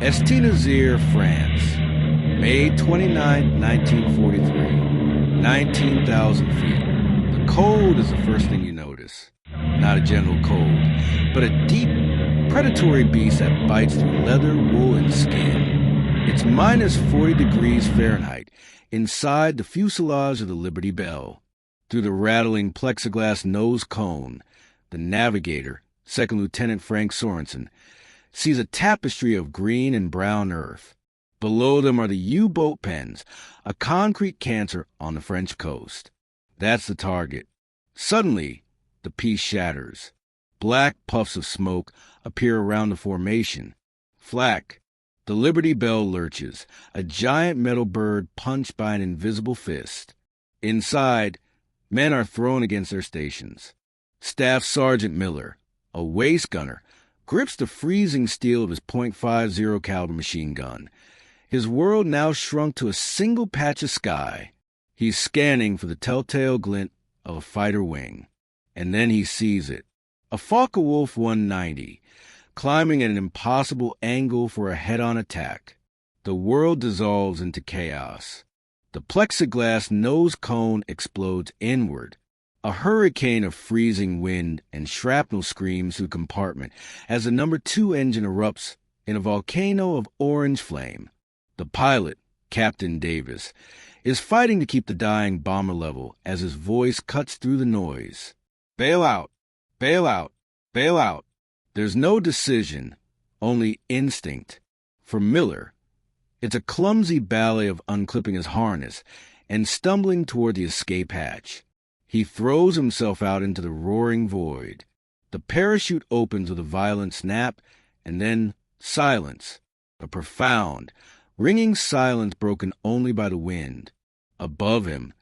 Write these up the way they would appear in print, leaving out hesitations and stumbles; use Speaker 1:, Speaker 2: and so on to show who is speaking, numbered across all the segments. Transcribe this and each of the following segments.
Speaker 1: Estinazir, France, May 29, 1943, 19,000 feet. The cold is the first thing you notice. Not a general cold, but a deep, predatory beast that bites through leather, wool, and skin. It's minus 40 degrees Fahrenheit inside the fuselage of the Liberty Bell. Through the rattling plexiglass nose cone, the navigator, Second Lieutenant Frank Sorensen, sees a tapestry of green and brown earth. Below them are the U-boat pens, a concrete cancer on the French coast. That's the target. Suddenly, the piece shatters. Black puffs of smoke appear around the formation. Flak. The Liberty Bell lurches, a giant metal bird punched by an invisible fist. Inside, men are thrown against their stations. Staff Sergeant Miller, a waist gunner, grips the freezing steel of his .50 caliber machine gun. His world now shrunk to a single patch of sky. He's scanning for the telltale glint of a fighter wing. And then he sees it. A Focke-Wulf 190, climbing at an impossible angle for a head-on attack. The world dissolves into chaos. The plexiglass nose cone explodes inward. A hurricane of freezing wind and shrapnel screams through the compartment as the No. 2 engine erupts in a volcano of orange flame. The pilot, Captain Davis, is fighting to keep the dying bomber level as his voice cuts through the noise. Bail out! Bail out! Bail out! There's no decision, only instinct. For Miller, it's a clumsy ballet of unclipping his harness and stumbling toward the escape hatch. He throws himself out into the roaring void. The parachute opens with a violent snap, and then silence. A profound, ringing silence broken only by the wind. Above him,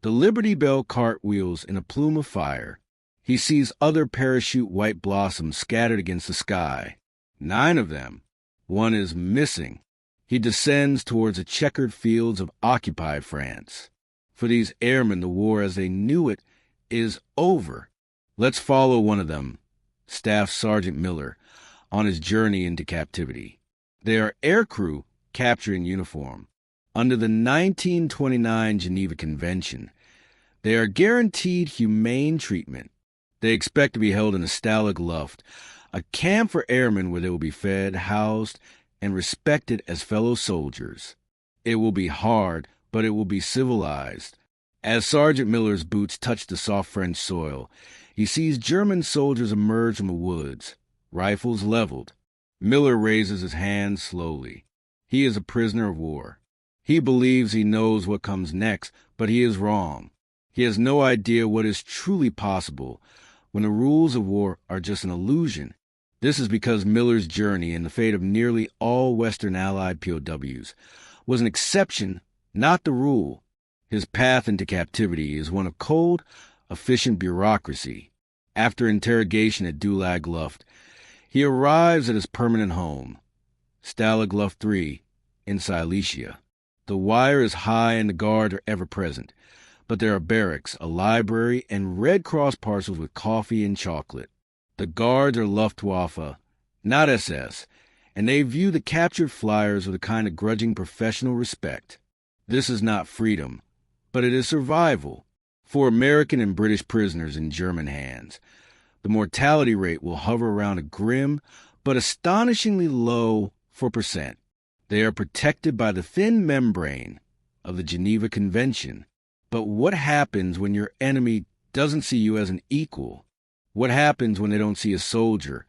Speaker 1: the Liberty Bell cartwheels in a plume of fire. He sees other parachute white blossoms scattered against the sky. 9 of them. One is missing. He descends towards the checkered fields of occupied France. For these airmen, the war as they knew it is over. Let's follow one of them, Staff Sergeant Miller, on his journey into captivity. They are aircrew captured in uniform. Under the 1929 Geneva Convention, they are guaranteed humane treatment. They expect to be held in a Stalag Luft, a camp for airmen where they will be fed, housed, and respected as fellow soldiers. It will be hard, but it will be civilized. As Sergeant Miller's boots touch the soft French soil, he sees German soldiers emerge from the woods, rifles leveled. Miller raises his hand slowly. He is a prisoner of war. He believes he knows what comes next, but he is wrong. He has no idea what is truly possible when the rules of war are just an illusion. This is because Miller's journey and the fate of nearly all Western Allied POWs was an exception, not the rule. His path into captivity is one of cold, efficient bureaucracy. After interrogation at Stalag Luft, he arrives at his permanent home, Stalag Luft III, in Silesia. The wire is high and the guard are ever present, but there are barracks, a library, and Red Cross parcels with coffee and chocolate. The guards are Luftwaffe, not SS, and they view the captured flyers with a kind of grudging professional respect. This is not freedom, but it is survival for American and British prisoners in German hands. The mortality rate will hover around a grim but astonishingly low 4%. They are protected by the thin membrane of the Geneva Convention. But what happens when your enemy doesn't see you as an equal? What happens when they don't see a soldier,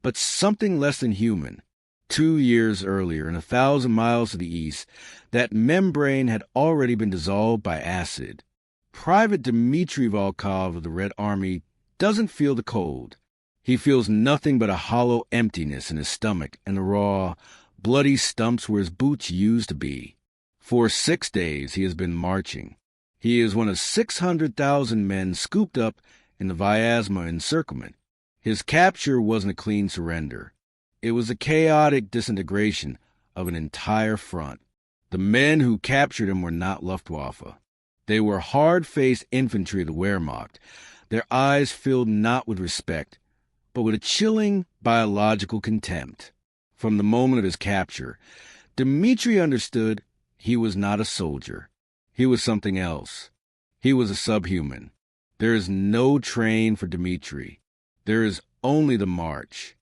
Speaker 1: but something less than human? 2 years earlier, and 1,000 miles to the east, that membrane had already been dissolved by acid. Private Dmitry Volkov of the Red Army doesn't feel the cold. He feels nothing but a hollow emptiness in his stomach and the raw, bloody stumps where his boots used to be. For 6 days he has been marching. He is one of 600,000 men scooped up in the Vyazma encirclement. His capture wasn't a clean surrender. It was a chaotic disintegration of an entire front. The men who captured him were not Luftwaffe. They were hard-faced infantry of the Wehrmacht, their eyes filled not with respect, but with a chilling biological contempt. From the moment of his capture, Dmitri understood he was not a soldier. He was something else. He was a subhuman. There is no train for Dmitri. There is only the march.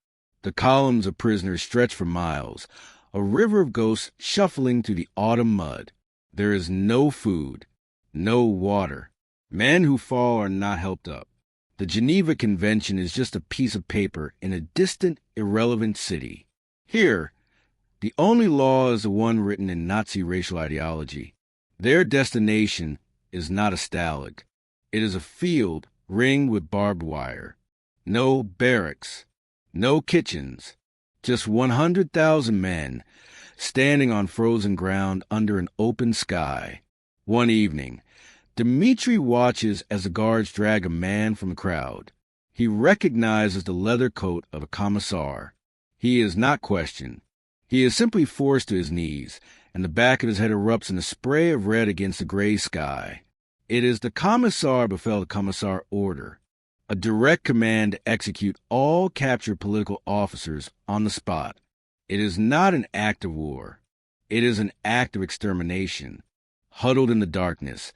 Speaker 1: The columns of prisoners stretch for miles, a river of ghosts shuffling through the autumn mud. There is no food, no water. Men who fall are not helped up. The Geneva Convention is just a piece of paper in a distant, irrelevant city. Here, the only law is the one written in Nazi racial ideology. Their destination is not a stalag. It is a field ringed with barbed wire. No barracks, no kitchens, just 100,000 men standing on frozen ground under an open sky. One evening, Dmitri watches as the guards drag a man from the crowd. He recognizes the leather coat of a commissar. He is not questioned. He is simply forced to his knees, and the back of his head erupts in a spray of red against the gray sky. It is the commissar befell the commissar order, a direct command to execute all captured political officers on the spot. It is not an act of war. It is an act of extermination. Huddled in the darkness,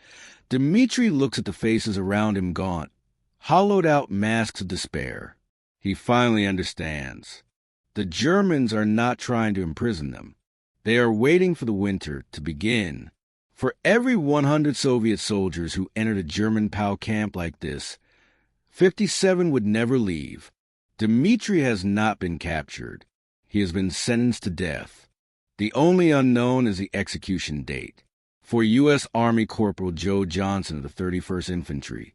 Speaker 1: Dmitri looks at the faces around him gaunt, hollowed-out masks of despair. He finally understands. The Germans are not trying to imprison them. They are waiting for the winter to begin. For every 100 Soviet soldiers who entered a German POW camp like this, 57 would never leave. Dmitri has not been captured. He has been sentenced to death. The only unknown is the execution date. For U.S. Army Corporal Joe Johnson of the 31st Infantry,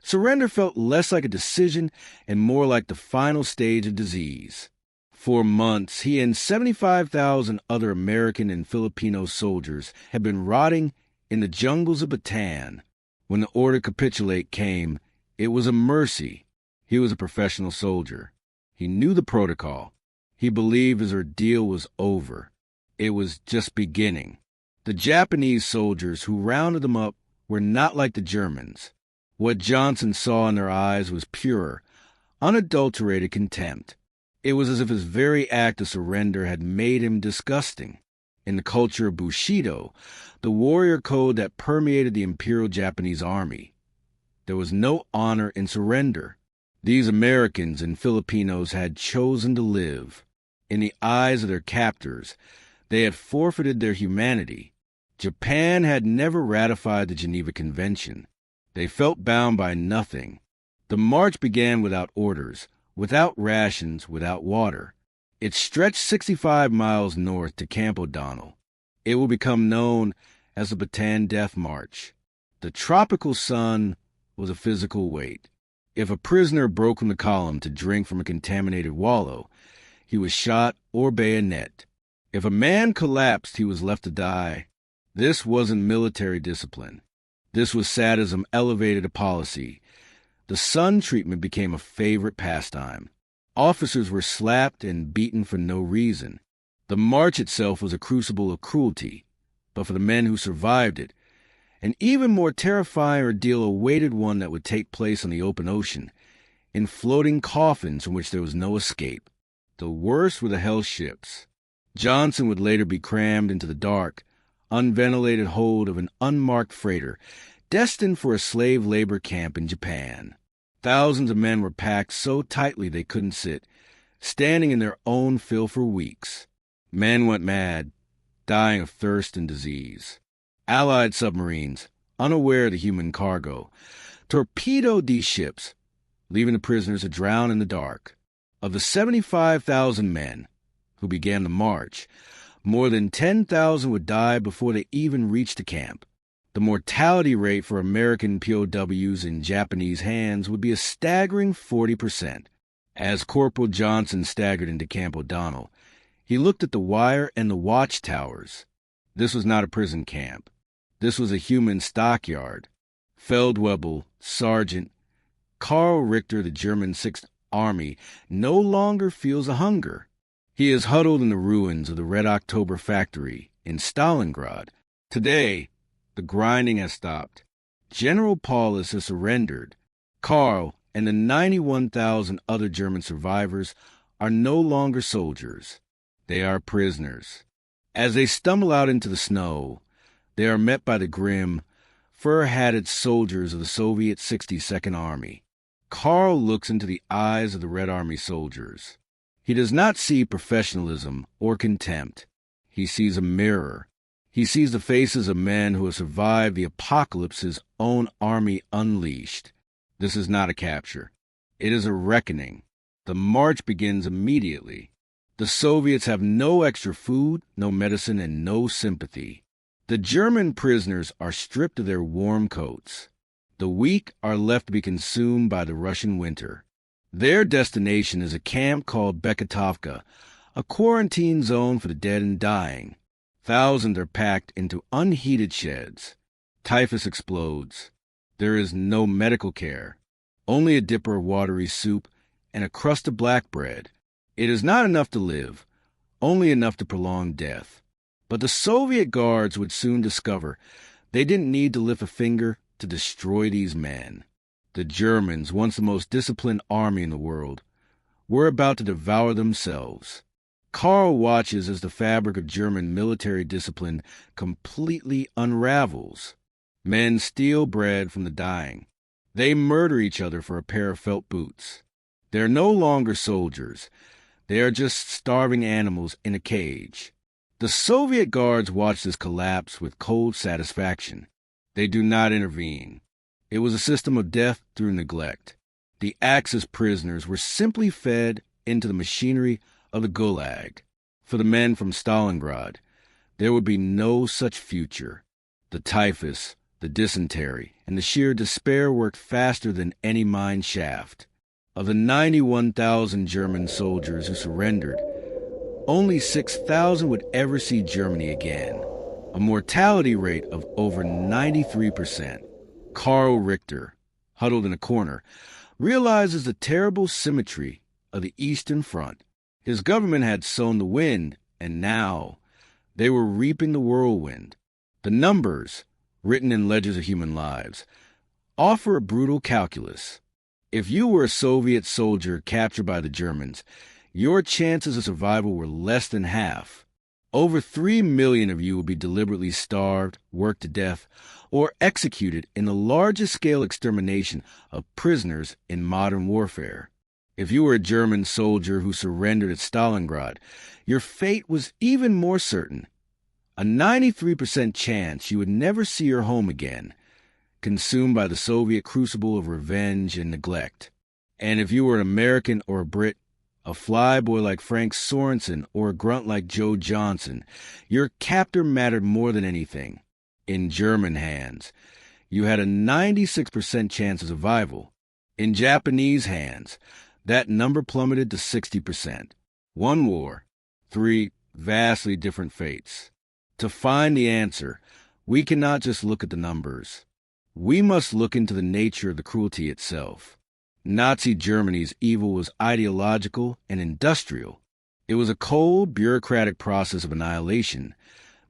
Speaker 1: surrender felt less like a decision and more like the final stage of disease. For months, he and 75,000 other American and Filipino soldiers had been rotting in the jungles of Bataan. When the order to capitulate came, it was a mercy. He was a professional soldier. He knew the protocol. He believed his ordeal was over. It was just beginning. The Japanese soldiers who rounded them up were not like the Germans. What Johnson saw in their eyes was pure, unadulterated contempt. It was as if his very act of surrender had made him disgusting. In the culture of Bushido, the warrior code that permeated the Imperial Japanese Army, there was no honor in surrender. These Americans and Filipinos had chosen to live. In the eyes of their captors, they had forfeited their humanity. Japan had never ratified the Geneva Convention. They felt bound by nothing. The march began without orders, without rations, without water. It stretched 65 miles north to Camp O'Donnell. It will become known as the Bataan Death March. The tropical sun was a physical weight. If a prisoner broke from the column to drink from a contaminated wallow, he was shot or bayonet. If a man collapsed, he was left to die. This wasn't military discipline. This was sadism elevated to policy. The sun treatment became a favorite pastime. Officers were slapped and beaten for no reason. The march itself was a crucible of cruelty, but for the men who survived it, an even more terrifying ordeal awaited one that would take place on the open ocean, in floating coffins from which there was no escape. The worst were the hell ships. Johnson would later be crammed into the dark, unventilated hold of an unmarked freighter, destined for a slave labor camp in Japan. Thousands of men were packed so tightly they couldn't sit, standing in their own filth for weeks. Men went mad, dying of thirst and disease. Allied submarines, unaware of the human cargo, torpedoed these ships, leaving the prisoners to drown in the dark. Of the 75,000 men who began the march, more than 10,000 would die before they even reached the camp. The mortality rate for American POWs in Japanese hands would be a staggering 40%. As Corporal Johnson staggered into Camp O'Donnell, he looked at the wire and the watchtowers. This was not a prison camp. This was a human stockyard. Feldwebel, Sergeant Karl Richter, the German 6th Army, no longer feels a hunger. He is huddled in the ruins of the Red October factory in Stalingrad. Today, the grinding has stopped. General Paulus has surrendered. Karl and the 91,000 other German survivors are no longer soldiers. They are prisoners. As they stumble out into the snow, they are met by the grim, fur-hatted soldiers of the Soviet 62nd Army. Carl looks into the eyes of the Red Army soldiers. He does not see professionalism or contempt. He sees a mirror. He sees the faces of men who have survived the apocalypse his own army unleashed. This is not a capture. It is a reckoning. The march begins immediately. The Soviets have no extra food, no medicine, and no sympathy. The German prisoners are stripped of their warm coats. The weak are left to be consumed by the Russian winter. Their destination is a camp called Bekatovka, a quarantine zone for the dead and dying. Thousands are packed into unheated sheds. Typhus explodes. There is no medical care, only a dipper of watery soup and a crust of black bread. It is not enough to live, only enough to prolong death. But the Soviet guards would soon discover they didn't need to lift a finger to destroy these men. The Germans, once the most disciplined army in the world, were about to devour themselves. Karl watches as the fabric of German military discipline completely unravels. Men steal bread from the dying. They murder each other for a pair of felt boots. They are no longer soldiers. They are just starving animals in a cage. The Soviet guards watch this collapse with cold satisfaction. They do not intervene. It was a system of death through neglect. The Axis prisoners were simply fed into the machinery of the Gulag. For the men from Stalingrad, there would be no such future. The typhus, the dysentery, and the sheer despair worked faster than any mine shaft. Of the 91,000 German soldiers who surrendered, only 6,000 would ever see Germany again, a mortality rate of over 93%. Karl Richter, huddled in a corner, realizes the terrible symmetry of the Eastern Front. His government had sown the wind, and now they were reaping the whirlwind. The numbers, written in Ledgers of Human Lives, offer a brutal calculus. If you were a Soviet soldier captured by the Germans, your chances of survival were less than half. Over 3 million of you would be deliberately starved, worked to death, or executed in the largest scale extermination of prisoners in modern warfare. If you were a German soldier who surrendered at Stalingrad, your fate was even more certain. A 93% chance you would never see your home again, consumed by the Soviet crucible of revenge and neglect. And if you were an American or a Brit, a flyboy like Frank Sorensen or a grunt like Joe Johnson, your captor mattered more than anything. In German hands, you had a 96% chance of survival. In Japanese hands, that number plummeted to 60%. One war, 3 vastly different fates. To find the answer, we cannot just look at the numbers. We must look into the nature of the cruelty itself. Nazi Germany's evil was ideological and industrial. It was a cold, bureaucratic process of annihilation,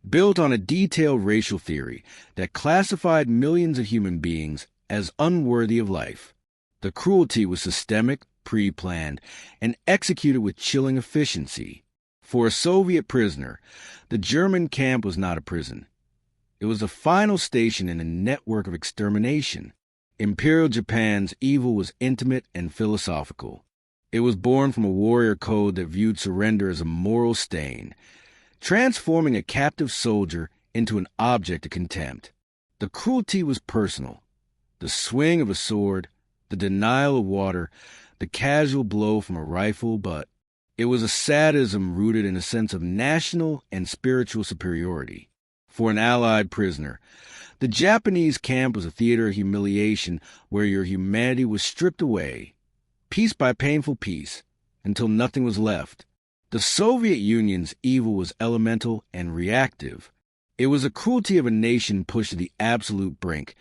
Speaker 1: built on a detailed racial theory that classified millions of human beings as unworthy of life. The cruelty was systemic, pre-planned, and executed with chilling efficiency. For a Soviet prisoner, the German camp was not a prison. It was the final station in a network of extermination. Imperial Japan's evil was intimate and philosophical. It was born from a warrior code that viewed surrender as a moral stain, transforming a captive soldier into an object of contempt. The cruelty was personal. The swing of a sword, the denial of water, the casual blow from a rifle, but it was a sadism rooted in a sense of national and spiritual superiority. For an Allied prisoner, the Japanese camp was a theater of humiliation where your humanity was stripped away, piece by painful piece, until nothing was left. The Soviet Union's evil was elemental and reactive. It was the cruelty of a nation pushed to the absolute brink,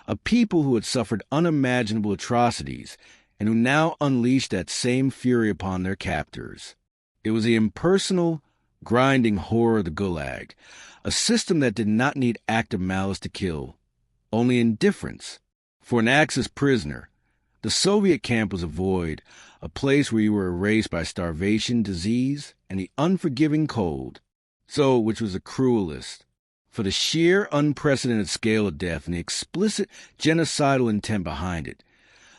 Speaker 1: a people who had suffered unimaginable atrocities and who now unleashed that same fury upon their captors. It was the impersonal, grinding horror of the Gulag, a system that did not need active malice to kill, only indifference. For an Axis prisoner, The Soviet camp was a void, a place where you were erased by starvation, disease, and the unforgiving cold. So, which was the cruelest? For the sheer, unprecedented scale of death and the explicit genocidal intent behind it,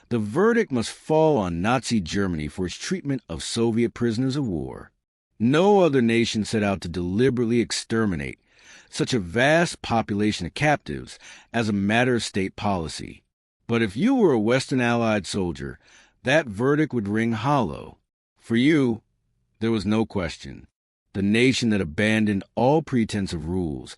Speaker 1: the verdict must fall on Nazi Germany for its treatment of Soviet prisoners of war. No other nation set out to deliberately exterminate such a vast population of captives as a matter of state policy. But if you were a Western Allied soldier, that verdict would ring hollow. For you, there was no question. The nation that abandoned all pretense of rules,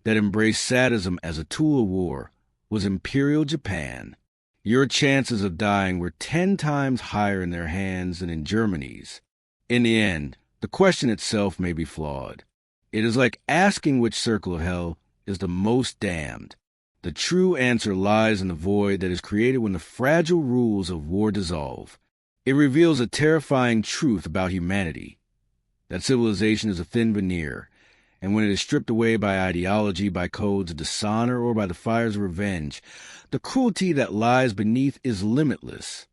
Speaker 1: that embraced sadism as a tool of war, was Imperial Japan. Your chances of dying were 10 times higher in their hands than in Germany's. In the end, the question itself may be flawed. It is like asking which circle of hell is the most damned. The true answer lies in the void that is created when the fragile rules of war dissolve. It reveals a terrifying truth about humanity, that civilization is a thin veneer, and when it is stripped away by ideology, by codes of dishonor, or by the fires of revenge, the cruelty that lies beneath is limitless.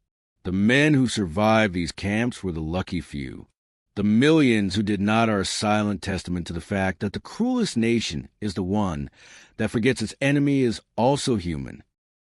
Speaker 1: The men who survived these camps were the lucky few. The millions who did not are a silent testament to the fact that the cruelest nation is the one that forgets its enemy is also human,